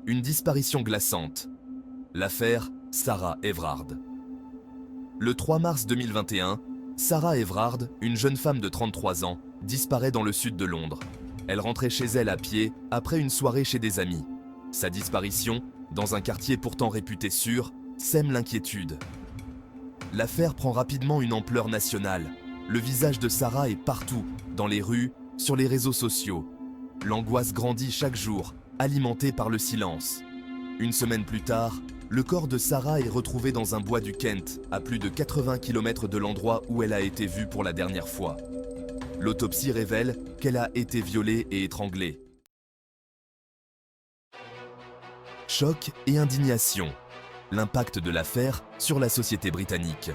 Une disparition glaçante. L'affaire Sarah Everard. Le 3 mars 2021, Sarah Everard, une jeune femme de 33 ans, disparaît dans le sud de Londres. Elle rentrait chez elle à pied après une soirée chez des amis. Sa disparition, dans un quartier pourtant réputé sûr, sème l'inquiétude. L'affaire prend rapidement une ampleur nationale. Le visage de Sarah est partout, dans les rues, sur les réseaux sociaux. L'angoisse grandit chaque jour, alimentée par le silence. Une semaine plus tard, le corps de Sarah est retrouvé dans un bois du Kent, à plus de 80 km de l'endroit où elle a été vue pour la dernière fois. L'autopsie révèle qu'elle a été violée et étranglée. Choc et indignation. L'impact de l'affaire sur la société britannique.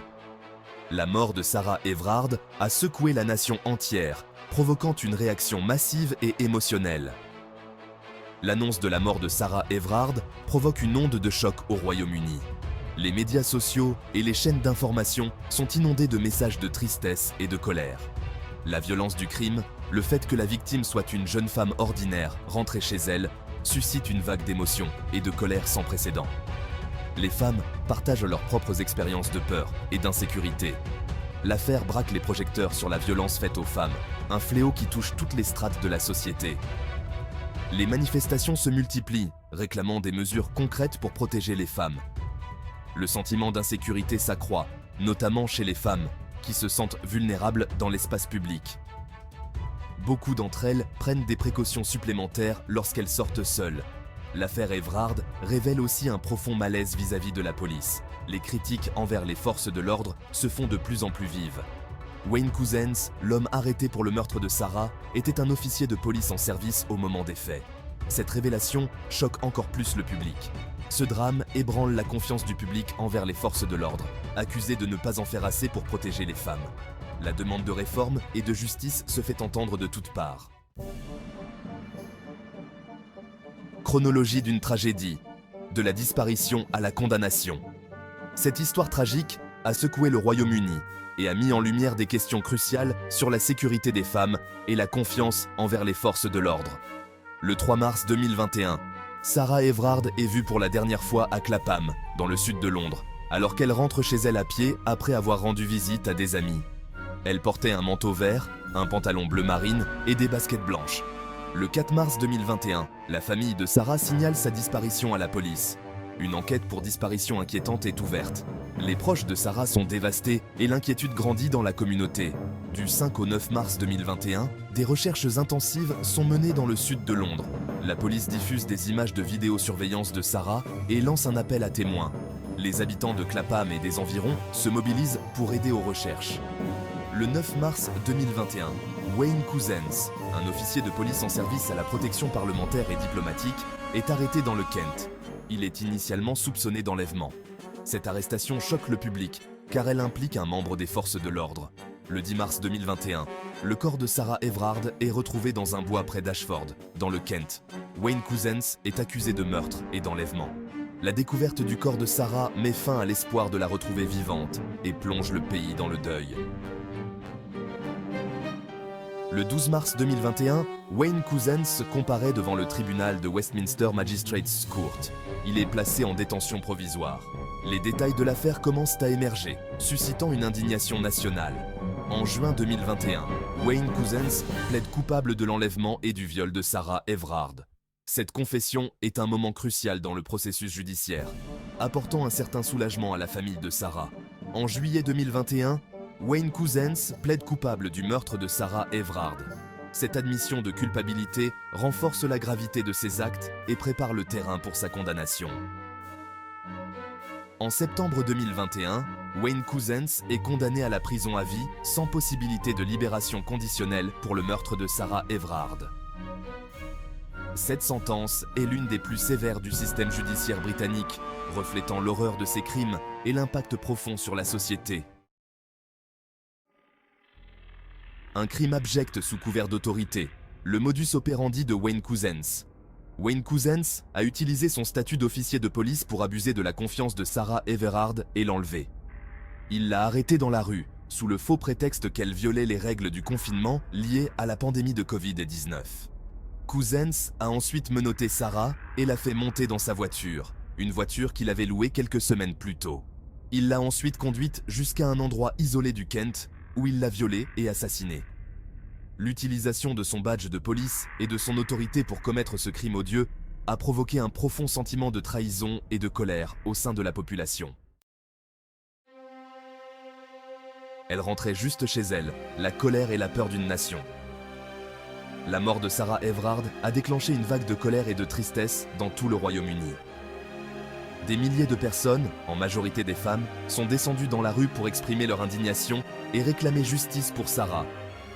La mort de Sarah Everard a secoué la nation entière, provoquant une réaction massive et émotionnelle. L'annonce de la mort de Sarah Everard provoque une onde de choc au Royaume-Uni. Les médias sociaux et les chaînes d'information sont inondés de messages de tristesse et de colère. La violence du crime, le fait que la victime soit une jeune femme ordinaire rentrée chez elle, suscite une vague d'émotions et de colère sans précédent. Les femmes partagent leurs propres expériences de peur et d'insécurité. L'affaire braque les projecteurs sur la violence faite aux femmes, un fléau qui touche toutes les strates de la société. Les manifestations se multiplient, réclamant des mesures concrètes pour protéger les femmes. Le sentiment d'insécurité s'accroît, notamment chez les femmes, qui se sentent vulnérables dans l'espace public. Beaucoup d'entre elles prennent des précautions supplémentaires lorsqu'elles sortent seules. L'affaire Everard révèle aussi un profond malaise vis-à-vis de la police. Les critiques envers les forces de l'ordre se font de plus en plus vives. Wayne Couzens, l'homme arrêté pour le meurtre de Sarah, était un officier de police en service au moment des faits. Cette révélation choque encore plus le public. Ce drame ébranle la confiance du public envers les forces de l'ordre, accusées de ne pas en faire assez pour protéger les femmes. La demande de réforme et de justice se fait entendre de toutes parts. Chronologie d'une tragédie, de la disparition à la condamnation. Cette histoire tragique a secoué le Royaume-Uni et a mis en lumière des questions cruciales sur la sécurité des femmes et la confiance envers les forces de l'ordre. Le 3 mars 2021, Sarah Everard est vue pour la dernière fois à Clapham, dans le sud de Londres, alors qu'elle rentre chez elle à pied après avoir rendu visite à des amis. Elle portait un manteau vert, un pantalon bleu marine et des baskets blanches. Le 4 mars 2021, la famille de Sarah signale sa disparition à la police. Une enquête pour disparition inquiétante est ouverte. Les proches de Sarah sont dévastés et l'inquiétude grandit dans la communauté. Du 5 au 9 mars 2021, des recherches intensives sont menées dans le sud de Londres. La police diffuse des images de vidéosurveillance de Sarah et lance un appel à témoins. Les habitants de Clapham et des environs se mobilisent pour aider aux recherches. Le 9 mars 2021, Wayne Couzens, un officier de police en service à la protection parlementaire et diplomatique, est arrêté dans le Kent. Il est initialement soupçonné d'enlèvement. Cette arrestation choque le public, car elle implique un membre des forces de l'ordre. Le 10 mars 2021, le corps de Sarah Everard est retrouvé dans un bois près d'Ashford, dans le Kent. Wayne Couzens est accusé de meurtre et d'enlèvement. La découverte du corps de Sarah met fin à l'espoir de la retrouver vivante et plonge le pays dans le deuil. Le 12 mars 2021, Wayne Couzens comparaît devant le tribunal de Westminster Magistrates Court. Il est placé en détention provisoire. Les détails de l'affaire commencent à émerger, suscitant une indignation nationale. En juin 2021, Wayne Couzens plaide coupable de l'enlèvement et du viol de Sarah Everard. Cette confession est un moment crucial dans le processus judiciaire, apportant un certain soulagement à la famille de Sarah. En juillet 2021, Wayne Couzens plaide coupable du meurtre de Sarah Everard. Cette admission de culpabilité renforce la gravité de ses actes et prépare le terrain pour sa condamnation. En septembre 2021, Wayne Couzens est condamné à la prison à vie sans possibilité de libération conditionnelle pour le meurtre de Sarah Everard. Cette sentence est l'une des plus sévères du système judiciaire britannique, reflétant l'horreur de ces crimes et l'impact profond sur la société. Un crime abject sous couvert d'autorité, le modus operandi de Wayne Couzens. Wayne Couzens a utilisé son statut d'officier de police pour abuser de la confiance de Sarah Everard et l'enlever. Il l'a arrêtée dans la rue, sous le faux prétexte qu'elle violait les règles du confinement liées à la pandémie de Covid-19. Cousens a ensuite menotté Sarah et l'a fait monter dans sa voiture, une voiture qu'il avait louée quelques semaines plus tôt. Il l'a ensuite conduite jusqu'à un endroit isolé du Kent où il l'a violée et assassinée. L'utilisation de son badge de police et de son autorité pour commettre ce crime odieux a provoqué un profond sentiment de trahison et de colère au sein de la population. Elle rentrait juste chez elle, la colère et la peur d'une nation. La mort de Sarah Everard a déclenché une vague de colère et de tristesse dans tout le Royaume-Uni. Des milliers de personnes, en majorité des femmes, sont descendues dans la rue pour exprimer leur indignation et réclamer justice pour Sarah.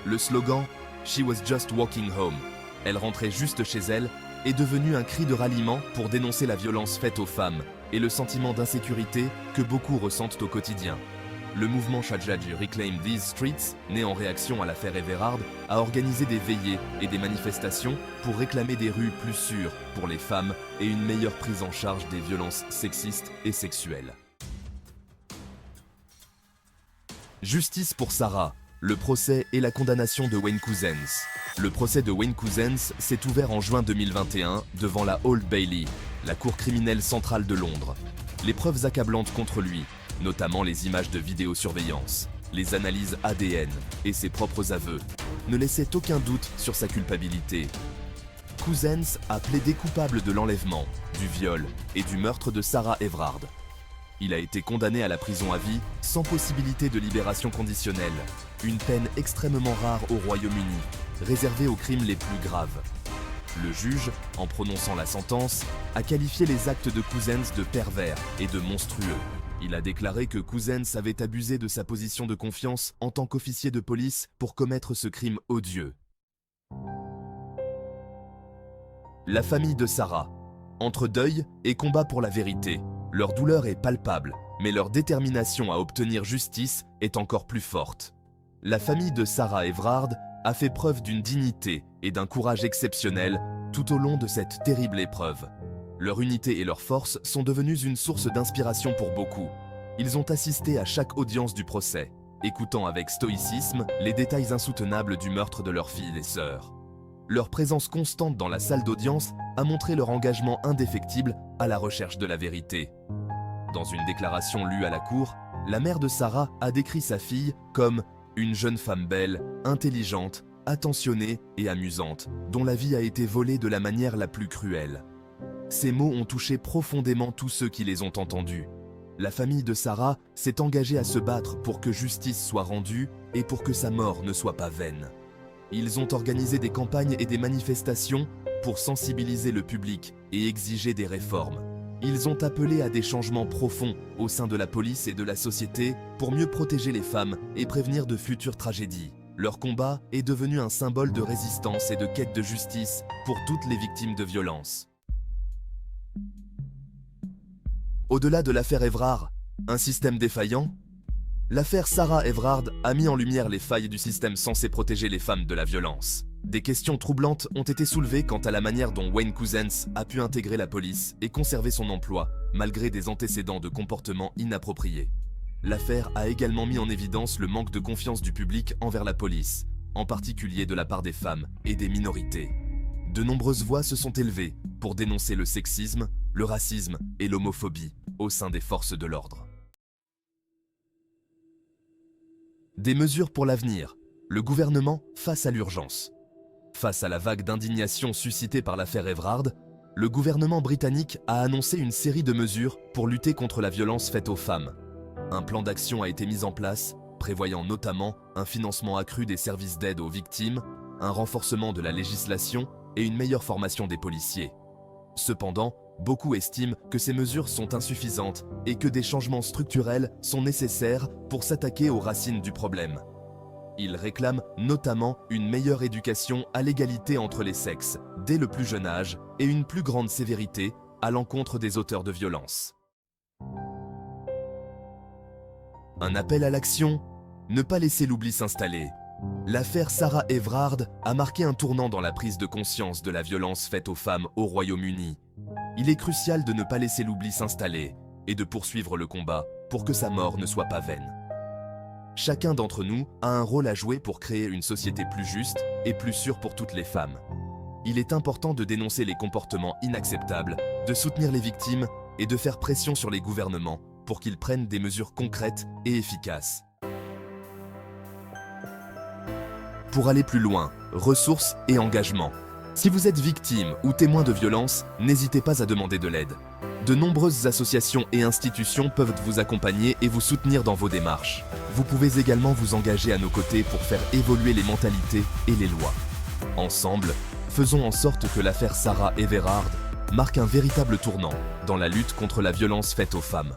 Le slogan « She was just walking home », elle rentrait juste chez elle, est devenu un cri de ralliement pour dénoncer la violence faite aux femmes et le sentiment d'insécurité que beaucoup ressentent au quotidien. Le mouvement Shajaj Reclaim These Streets, né en réaction à l'affaire Everard, a organisé des veillées et des manifestations pour réclamer des rues plus sûres pour les femmes et une meilleure prise en charge des violences sexistes et sexuelles. Justice pour Sarah, le procès et la condamnation de Wayne Cousens. Le procès de Wayne Cousens s'est ouvert en juin 2021 devant la Old Bailey, la cour criminelle centrale de Londres. Les preuves accablantes contre lui, notamment les images de vidéosurveillance, les analyses ADN et ses propres aveux, ne laissaient aucun doute sur sa culpabilité. Cousens a plaidé coupable de l'enlèvement, du viol et du meurtre de Sarah Everard. Il a été condamné à la prison à vie sans possibilité de libération conditionnelle, une peine extrêmement rare au Royaume-Uni, réservée aux crimes les plus graves. Le juge, en prononçant la sentence, a qualifié les actes de Cousens de pervers et de monstrueux. Il a déclaré que Cousens avait abusé de sa position de confiance en tant qu'officier de police pour commettre ce crime odieux. La famille de Sarah. Entre deuil et combat pour la vérité, leur douleur est palpable, mais leur détermination à obtenir justice est encore plus forte. La famille de Sarah Everard a fait preuve d'une dignité et d'un courage exceptionnels tout au long de cette terrible épreuve. Leur unité et leur force sont devenues une source d'inspiration pour beaucoup. Ils ont assisté à chaque audience du procès, écoutant avec stoïcisme les détails insoutenables du meurtre de leurs filles et sœurs. Leur présence constante dans la salle d'audience a montré leur engagement indéfectible à la recherche de la vérité. Dans une déclaration lue à la cour, la mère de Sarah a décrit sa fille comme une jeune femme belle, intelligente, attentionnée et amusante, dont la vie a été volée de la manière la plus cruelle. Ces mots ont touché profondément tous ceux qui les ont entendus. La famille de Sarah s'est engagée à se battre pour que justice soit rendue et pour que sa mort ne soit pas vaine. Ils ont organisé des campagnes et des manifestations pour sensibiliser le public et exiger des réformes. Ils ont appelé à des changements profonds au sein de la police et de la société pour mieux protéger les femmes et prévenir de futures tragédies. Leur combat est devenu un symbole de résistance et de quête de justice pour toutes les victimes de violences. Au-delà de l'affaire Everard, un système défaillant? L'affaire Sarah Everard a mis en lumière les failles du système censé protéger les femmes de la violence. Des questions troublantes ont été soulevées quant à la manière dont Wayne Cousens a pu intégrer la police et conserver son emploi, malgré des antécédents de comportements inappropriés. L'affaire a également mis en évidence le manque de confiance du public envers la police, en particulier de la part des femmes et des minorités. De nombreuses voix se sont élevées pour dénoncer le sexisme, le racisme et l'homophobie au sein des forces de l'ordre. Des mesures pour l'avenir. Le gouvernement face à l'urgence. Face à la vague d'indignation suscitée par l'affaire Everard, le gouvernement britannique a annoncé une série de mesures pour lutter contre la violence faite aux femmes. Un plan d'action a été mis en place, prévoyant notamment un financement accru des services d'aide aux victimes, un renforcement de la législation et une meilleure formation des policiers. Cependant, beaucoup estiment que ces mesures sont insuffisantes et que des changements structurels sont nécessaires pour s'attaquer aux racines du problème. Ils réclament notamment une meilleure éducation à l'égalité entre les sexes dès le plus jeune âge et une plus grande sévérité à l'encontre des auteurs de violences. Un appel à l'action, ne pas laisser l'oubli s'installer. L'affaire Sarah Everard a marqué un tournant dans la prise de conscience de la violence faite aux femmes au Royaume-Uni. Il est crucial de ne pas laisser l'oubli s'installer et de poursuivre le combat pour que sa mort ne soit pas vaine. Chacun d'entre nous a un rôle à jouer pour créer une société plus juste et plus sûre pour toutes les femmes. il est important de dénoncer les comportements inacceptables, de soutenir les victimes et de faire pression sur les gouvernements pour qu'ils prennent des mesures concrètes et efficaces. Pour aller plus loin, ressources et engagement. Si vous êtes victime ou témoin de violence, n'hésitez pas à demander de l'aide. De nombreuses associations et institutions peuvent vous accompagner et vous soutenir dans vos démarches. Vous pouvez également vous engager à nos côtés pour faire évoluer les mentalités et les lois. Ensemble, faisons en sorte que l'affaire Sarah Everard marque un véritable tournant dans la lutte contre la violence faite aux femmes.